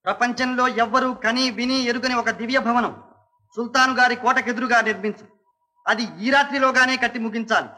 ప్రపంచంలో ఎవ్వరూ కని విని ఎరుగని ఒక దివ్య భవనం సుల్తాను గారి కోటకెదురుగా నిర్మించు. అది ఈ రాత్రిలోగానే కట్టి ముగించాలి.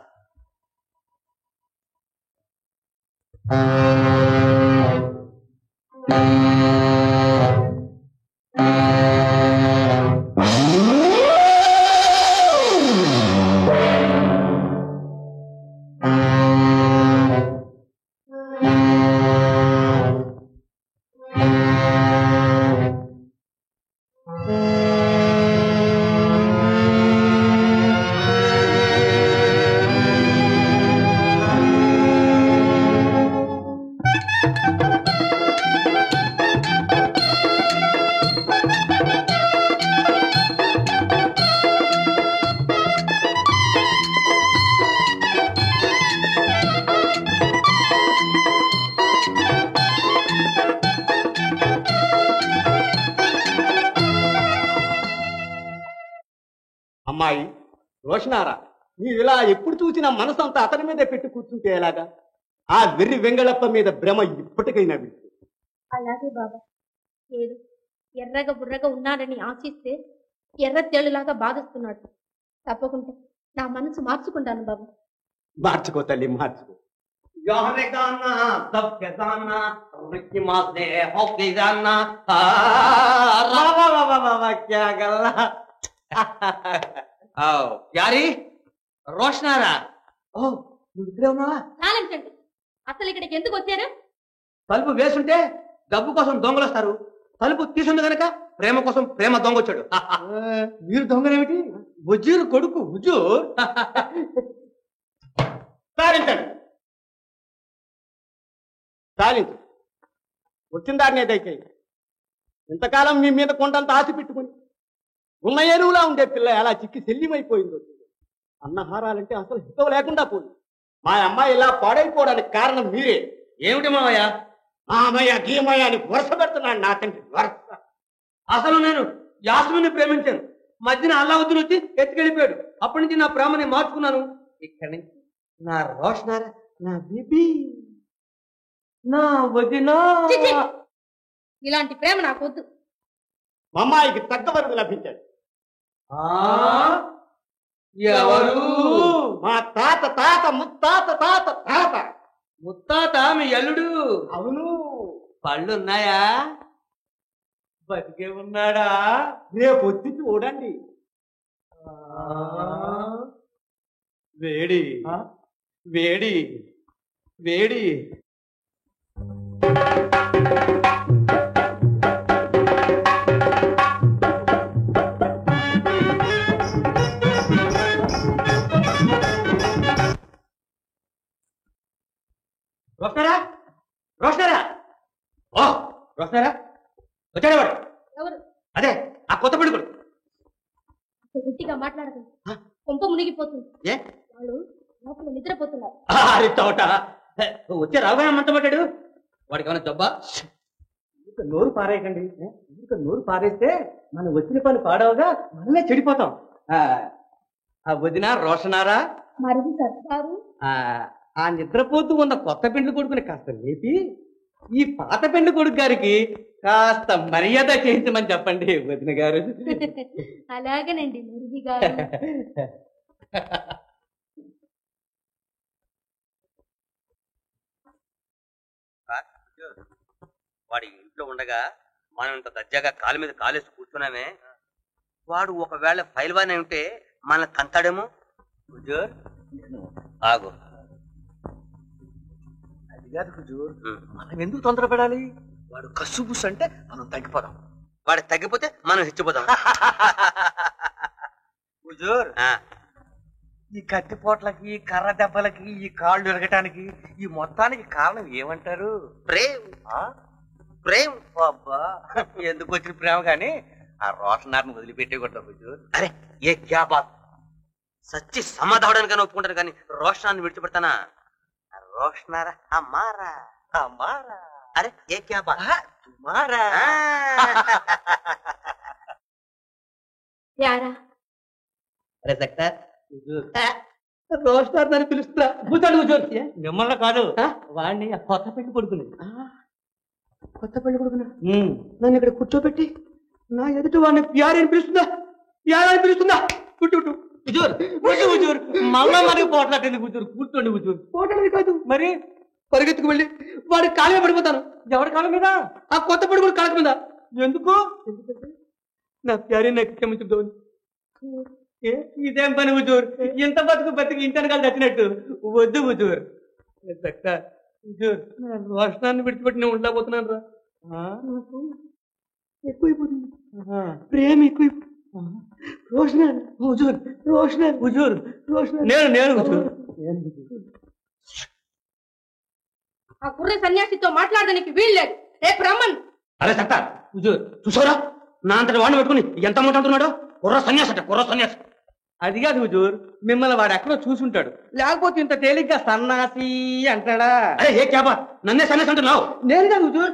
అమ్మాయి రోషనారా, నీవు ఇలా ఎప్పుడు చూసినా మనసు అంతా అతని మీద పెట్టి కూర్చుంటే ఎలాగా? ఆ వెర్రి వెంగళప్ప మీద భ్రమ ఇప్పటికైనా విడుతుంది. అలాగే బాబా. ఏడు ఎర్రగా బుర్రగా ఉన్నాడని ఆశిస్తే ఎర్ర తేలులాగా బాధిస్తున్నాడు. తప్పకుండా నా మనసు మార్చుకుంటాను బాబా. మార్చుకో తల్లి, మార్చుకో. యారీ రోషనారా, ఓ నువ్వు ఇక్కడే ఉన్నావా? చాలించండి, అసలు ఇక్కడికి ఎందుకు వచ్చారు? తలుపు వేసుంటే డబ్బు కోసం దొంగలు వస్తారు, తలుపు తీసుంది కనుక ప్రేమ కోసం ప్రేమ దొంగ వచ్చాడు. మీరు దొంగలేమిటి? వజీరు కొడుకు హుజూర్. సారించండి, సారించు. వచ్చిన దారిని ఏదైతే ఇంతకాలం మీ మీద కొండంత ఆశ పెట్టుకుని ఉన్న ఎరువులా ఉండే పిల్ల ఎలా చిక్కి శల్యమైపోయిందో. అన్నహారాలంటే అసలు హితం లేకుండా పోయింది. మా అమ్మాయి ఇలా పాడైపోవడానికి కారణం మీరే. ఏమిటి మావయ్య? మామయ్య గీమయ్య అని వరుస పెడుతున్నాడు నా తండ్రి. వరుస. అసలు నేను యాస్మిని ప్రేమించాను, మధ్యన అల్లావుద్దీన్ వచ్చి ఎత్తుకెళ్ళిపోయాడు. అప్పటి నుంచి నా ప్రేమని మార్చుకున్నాను. ఇక్కడి నుంచి నా రోషనారా, నా బీబీ, నా వదినా. ఇలాంటి ప్రేమ నాకు వద్దు. మా అమ్మాయికి తగ్గ వరకు లభించాడు. ఎవరు? మా తాత తాత ముత్తాత తాత తాత ముత్తాత మీ అల్లుడు. అవును. పళ్ళున్నాయా? బతికే ఉన్నాడా? రేపు వచ్చి చూడండి. వేడి వేడి వేడి. రోషనారా, రోషనారా, ఓ రోషనారా, వచ్చాడే వాడు. ఎవరు? అదే ఆ కొత్త పెళ్ళికొడు. గట్టిగా మాట్లాడదు, కొంప మునిగిపోతుంది. ఏ వాళ్ళు లోపల నిద్రపోతున్నారు. అరే తోట వచ్చే రావుగా మంటపడ్డాడు. వాడికి ఏమైనా జబ్బా? నోరు పారేయకండి. నోరు పారేస్తే మనం వచ్చిన పని పాడవగా మనమే చెడిపోతాం. ఆ వదిన రోషనారా, మరిది సర్కారు. ఆ నిద్రపోతూ ఉన్న కొత్త పెండ్లి కొడుకుని కాస్త లేపి ఈ పాత పెండ్లి కొడుకు గారికి కాస్త మర్యాద చేయించమని చెప్పండి వదిన గారు. అలాగేనండి మరిది గారు. వాడి ఇంట్లో ఉండగా మనం ఇంత దర్జాగా కాలు మీద కాలేసి కూర్చున్నామే, వాడు ఒకవేళ ఫైల్వాన్ అయి ఉంటే మనల్ని తంతాడేమో. హుజూర్ ఆగు. అది కాదు హుజూర్, మనం ఎందుకు తొందరపడాలి? వాడు కస్సుబుస్ అంటే మనం తగ్గిపోదాం. వాడు తగ్గిపోతే మనం హెచ్చిపోతాం. హుజూర్, ఈ కత్తిపోట్లకి, కర్ర దెబ్బలకి, ఈ కాళ్ళు ఎరగటానికి, ఈ మొత్తానికి కారణం ఏమంటారు? ప్రేమ్. ప్రేమ్. అబ్బా, ఎందుకు వచ్చిన ప్రేమ గాని ఆ రోషనార్ని వదిలిపెట్టేకూడదు హుజూర్. అరే ఏ క్యా బాత్, సచ్చి సమాధావడానికని ఒప్పుకుంటాను కానీ రోషనాన్ని విడిచిపెడతానా? రోషనారా అమ్మారా, అమ్మారా. అరే ఏ క్యా బాత్ తుమారా. యారా అరే సక్టర్, రోషనార్ అని పిలుస్తున్నా. కూర్చోండి కూర్చోండి. మిమ్మల్ని కాదు, వాడిని కొత్త పెట్టి పడుకుని. కొత్త పెళ్లి కొడుకునా నన్ను ఇక్కడ కూర్చోబెట్టి నా ఎదుటి వాడిని ప్యారి అని పిలుస్తుందా కుట్టు హుజూర్ హుజూర్ మళ్ళా మరి పోట్లాటండి హుజూర్ కూర్చోండి హుజూర్ పోట్లాడి కాదు మరి పరిగెత్తుకు వెళ్ళి వాడి కాళ్ళ మీద పడిపోతాను. ఎవరి కాళ్ళ మీద? ఆ కొత్త పెళ్లి కొడుకు కాళ్ళ మీద. ఎందుకంటే నా ప్యారి నాకు క్షమించుకోవాలి. ఇదేం పని హుజూర్? ఇంత బతికి ఇంటని కాదు చచ్చినట్టు. వద్దు హుజూర్. హుజూర్ రోషనాన్ని విడిచిపెట్టి నేను ఉండలేకపోతున్నాను రా. ఎక్కువైపోతుంది ప్రేమ ఎక్కువైపోతుంది. ఆ కుర్ర సన్యాసితో మాట్లాడడానికి వీల్లేదు. రేపు రమ్మన్. అరే సత్తా హుజూర్ చూసారా నా అంతటి వాడిని పెట్టుకుని ఎంత మాట్లాడుతున్నాడు? కుర్ర సన్యాసి. అది కాదు హుజూర్, మిమ్మల్ని వాడు ఎక్కడో చూసుంటాడు. లేకపోతే ఇంత తేలిగ్గా సన్నాసి అంటాడా? అరే ఏ క్యాబా నన్నే సన్యాసి అంటున్నావు? నేను కాదు హుజూర్.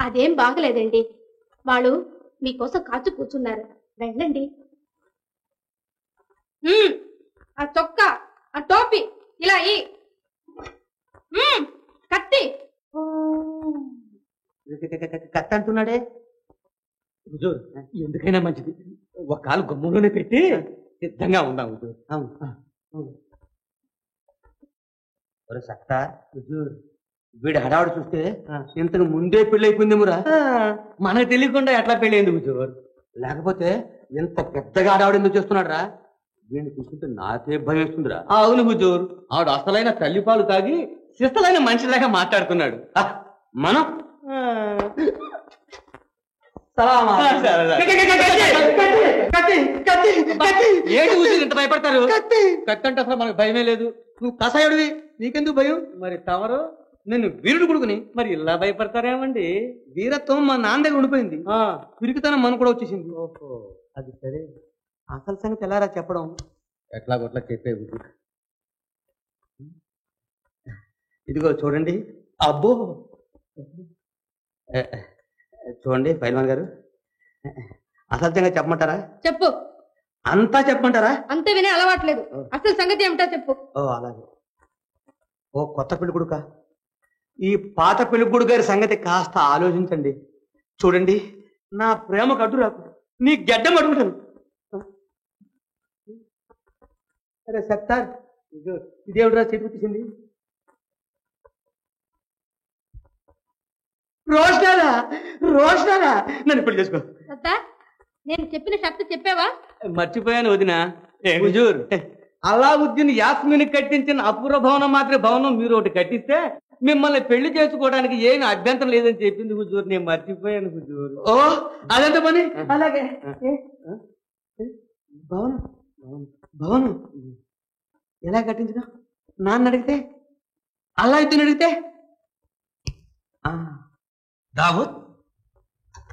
అదేం బాగలేదండి. వాళ్ళు మీకోసం కాచు కూర్చున్నారు. వెళ్ళండి. ఆ చొక్కా, ఆ టోపీ ఇలా కత్తి అంటున్నాడే. హుజూర్ ఎందుకైనా మంచిది ఒక కాలు గుమ్మంలోనే పెట్టి సిద్ధంగా ఉందాం హుజూర్. అవును సత్తా హుజూర్, వీడి హడావుడు చూస్తే ఇంతకు ముందే పెళ్లి అయిపోయిందేమురా. మనకు తెలియకుండా ఎట్లా పెళ్లి అయింది హుజూర్? లేకపోతే ఎంత పెద్దగా హడావుడు ఎందుకు చేస్తున్నాడు రా? వీడిని చూస్తుంటే నాకే భయం వేస్తుందిరా. అవును హుజూర్, ఆవిడ అసలైన తల్లిపాలు తాగి శిస్తలైన మనిషిలాగా మాట్లాడుతున్నాడు. మనం ఏంటి హుజూర్ ఇంత భయపడతారు? కత్తి అంటే అసలు మనకు భయమే లేదు. నువ్వు కసాయుడివి, నీకెందుకు భయం? మరి తమరు నేను వీరుడు కొడుకుని మరి ఇలా భయపడతారేమండి? వీరత్వం మా నాన్న దగ్గర ఉండిపోయింది. పిరికితనం మన కూడా వచ్చేసింది. ఓహో అది సరే. అసలు సంగతి ఎలారా చెప్పడం? ఎట్లాగొట్లా చెప్పేవి. ఇదిగో చూడండి. అబ్బో చూడండి పైల్వాన్ గారు, అసత్యంగా చెప్పమంటారా? చెప్పు. అంతా చెప్పమంటారా? అంతే వినే అలవాట్లేదు. అసలు సంగతి ఏమిటో చెప్పు. ఓ అలాగే. ఓ కొత్త పెళ్లి కొడుకా, ఈ పాత పెళ్లిగూడు గారి సంగతి కాస్త ఆలోచించండి. చూడండి నా ప్రేమకు అడ్డు రాకు, నీ గడ్డం అడుగుతాను. అరే సత్తార్ ఇదేమిట్రా చెట్టు తీసింది? రోషనారా నన్ను పెళ్లి చేసుకో. నేను చెప్పిన షర్తు చెప్పావా? మర్చిపోయాను వదిన. హుజూర్ అలావుద్దీన్ యాస్మిన్ కట్టించిన అపూర్వ భవనం మాత్రం భవనం మీరు ఒకటి కట్టిస్తే మిమ్మల్ని పెళ్లి చేసుకోవడానికి ఏమి అభ్యంతరం లేదని చెప్పింది హుజూర్. నేను మర్చిపోయాను హుజూర్. ఓ అదంత పని. అలాగే భవనం ఎలా కట్టించిన నాన్న అడిగితే, అలా అయితే అడిగితే దావూద్,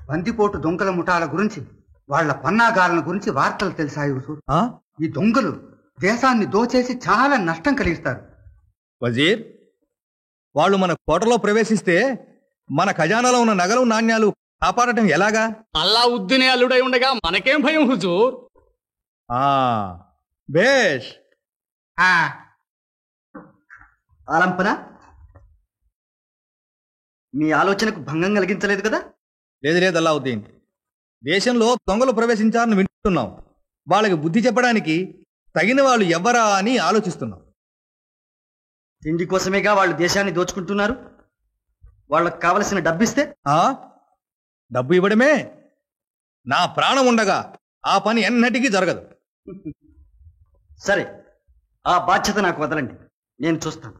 బందిపోటు దొంగల ముఠాల గురించి, వాళ్ల పన్నాగాలను గురించి వార్తలు తెలిసాయి హుజూర్. ఈ దొంగలు దేశాన్ని దోచేసి చాలా నష్టం కలిగిస్తారు. వజీర్, వాళ్ళు మన కోటలో ప్రవేశిస్తే మన ఖజానాలో ఉన్న నగలు నాణ్యాలు కాపాడటం ఎలాగా? అల్లావుద్దీనే అల్లుడై ఉండగా మనకేం భయం హుజూర్? బేష్. ఆలంపన మీ ఆలోచనకు భంగం కలిగించలేదు కదా? లేదు అల్లావుద్దీన్, దేశంలో దొంగలు ప్రవేశించారని వింటున్నాం. వాళ్ళకి బుద్ధి చెప్పడానికి తగిన వాళ్ళు ఎవ్వరా అని ఆలోచిస్తున్నాం. తిండి కోసమేగా వాళ్ళు దేశాన్ని దోచుకుంటున్నారు. వాళ్ళకు కావలసిన డబ్బిస్తే డబ్బు ఇవ్వడమే. నా ప్రాణం ఉండగా ఆ పని ఎన్నటికీ జరగదు. సరే, ఆ బాధ్యత నాకు వదలండి, నేను చూస్తాను.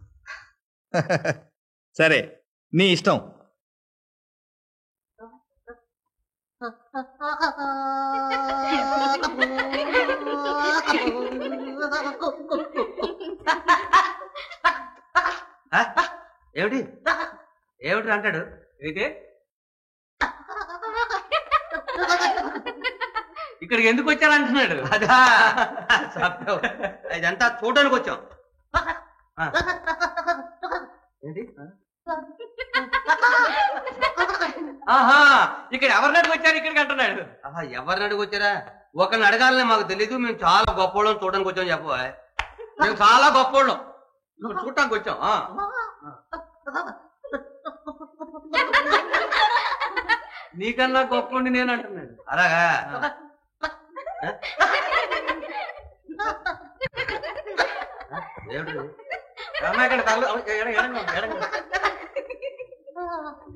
సరే, నీ ఇష్టం. ఏమిటి అంటాడు? అయితే ఇక్కడికి ఎందుకు వచ్చారంటున్నాడు? అదా ఇదంతా చూడడానికి వచ్చాం. ఏంటి? ఆహా, ఇక్కడ ఎవరిని అడిగి వచ్చారు ఇక్కడికి అంటున్నాడు. ఆహా, ఎవరిని అడిగి వచ్చారా? ఒకరిని అడగాలని మాకు తెలీదు. మేము చాలా గొప్పవాళ్ళం, చూడడానికి వచ్చాం. చెప్పు, మేము చాలా గొప్పవాళ్ళం, నువ్వు చూడటానికి వచ్చాం. నీకన్నా గొప్పండి నేను అంటున్నాను. అలాగా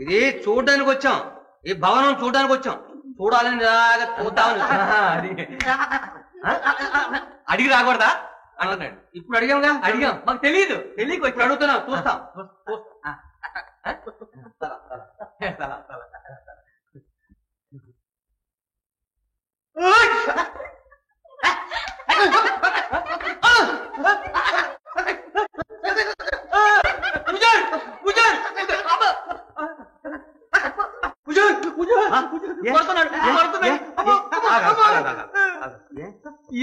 ఇది చూడడానికి వచ్చాం, ఈ భవనం చూడడానికి వచ్చాం. చూడాలని చూద్దామని అడిగి రాకూడదా అంటున్నాడు. ఇప్పుడు అడిగాంగా, అడిగాం, మాకు తెలియదు, తెలియక ఇప్పుడు అడుగుతున్నాం, చూస్తాం.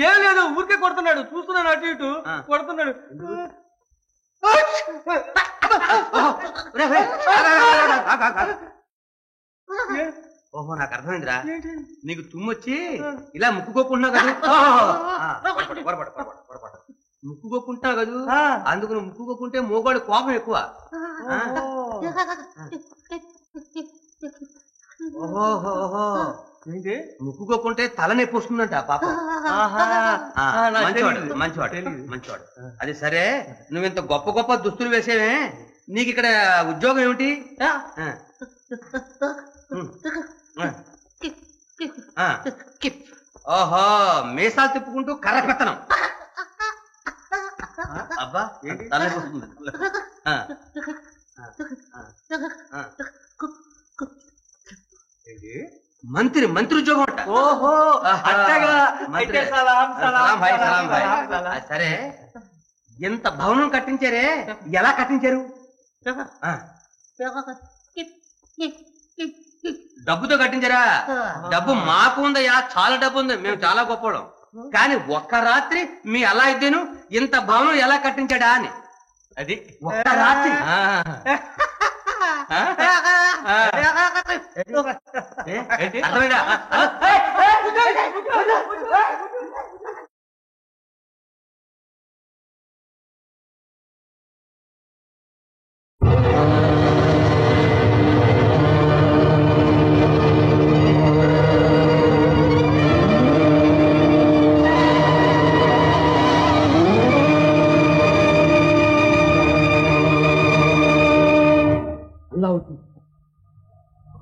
ఏం లేదు, ఊరికే కొడుతున్నాడు. చూస్తున్నాను, అటు ఇటు కొడుతున్నాడు. ఓహో, నాకు అర్థమైందిరా. నీకు తుమ్మొచ్చి ఇలా ముక్కుకోకుంటున్నావు కదా, ముక్కుకోకుంటున్నావు కదా, అందుకు నువ్వు ముక్కుకోకుంటే మోగాడు కోపం ఎక్కువ. ఓహోహోహో, ముక్కుకోకుంటే తల నొప్పి వస్తుందంట పాప. మంచివాడు మంచివాడు మంచివాడు. అది సరే, నువ్వింత గొప్ప గొప్ప దుస్తులు వేసేవే, నీకు ఇక్కడ ఉద్యోగం ఏమిటి? ఓహో, మీసాలు తిప్పుకుంటూ కర్ర పెత్తనం. అబ్బా, తల నొప్పి వస్తుంది. మంత్రి మంత్రి ఉద్యోగం అంట. ఓహో, సరే, ఎంత భవనం కట్టించారే, ఎలా కట్టించారు? డబ్బుతో కట్టించారా? డబ్బు మాకు ఉందయ్యా, చాలా డబ్బు ఉంది, మేము చాలా గొప్పవాళ్ళం. కానీ ఒక్క రాత్రి మీ అలా ఇద్దేను ఇంత భవనం ఎలా కట్టించాడా అని. అది ఒక్క రాత్రి. అర్థమైందా?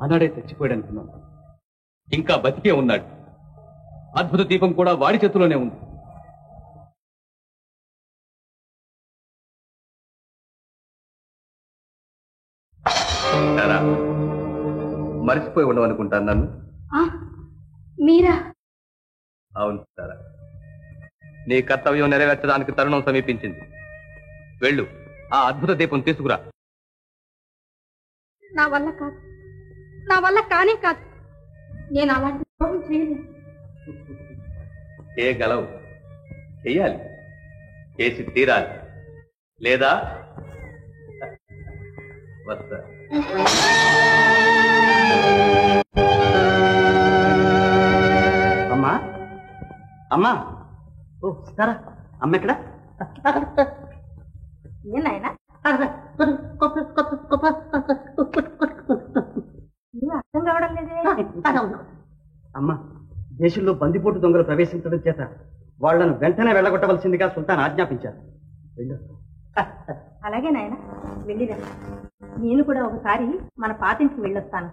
ఆనాడే చచ్చిపోయాడు అనుకున్నాను, ఇంకా బతికే ఉన్నాడు. అద్భుత దీపం కూడా వాడి చేతిలోనే ఉంది. మరిచిపోయి ఉండవనుకుంటాను నన్ను. మీరా? అవును సారా, నీ కర్తవ్యం నెరవేర్చడానికి తరుణం సమీపించింది. వెళ్ళు, ఆ అద్భుత దీపం తీసుకురా. నా వల్ల కాదు, నా వల్ల కానే కాదు. నేను అలాంటి ద్రోహం చేయలేదు. చేయగలవు, చెయ్యాలి, చేసి తీరాలి. లేదా వస్తా. అమ్మా, అమ్మా, ఓ సరే, అమ్మ ఎక్కడ? ఏనాయనా అర్థం కావడం లేదే. అమ్మా, దేశంలో బందిపోటు దొంగలు ప్రవేశించడం చేత వాళ్లను వెంటనే వెళ్ళగొట్టవలసిందిగా సుల్తాన్ ఆజ్ఞాపించారు. అలాగే నాయన, వెళ్ళిరా. నేను కూడా ఒకసారి మన పాతింటికి వెళ్ళొస్తాను.